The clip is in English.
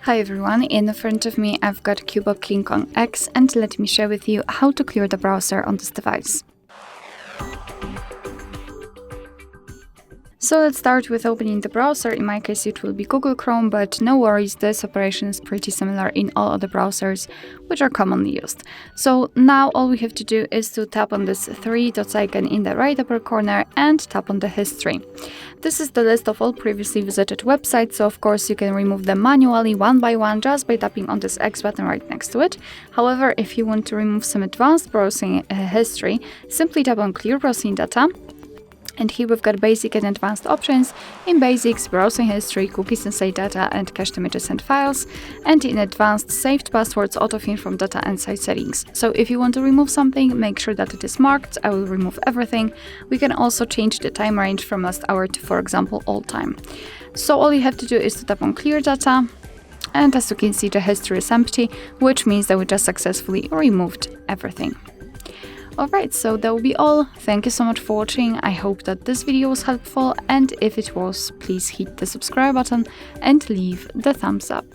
Hi everyone, in front of me I've got CUBOT King Kong X, and let me share with you how to clear the browser on this device. So let's start with opening the browser. In my case it will be Google Chrome, but no worries, this operation is pretty similar in all other browsers which are commonly used. So now all we have to do is to tap on this three dots icon in the right upper corner and tap on the history. This is the list of all previously visited websites, so of course you can remove them manually one by one just by tapping on this X button right next to it. However, if you want to remove some advanced browsing history, simply tap on Clear Browsing Data. And here we've got basic and advanced options. In basics, browsing history, cookies and site data, and cached images and files. And in advanced, saved passwords, autofill from data and site settings. So if you want to remove something, make sure that it is marked. I will remove everything. We can also change the time range from last hour to, for example, all time. So all you have to do is to tap on clear data. And as you can see, the history is empty, which means that we just successfully removed everything. Alright, so that will be all. Thank you so much for watching. I hope that this video was helpful, and if it was, please hit the subscribe button and leave the thumbs up.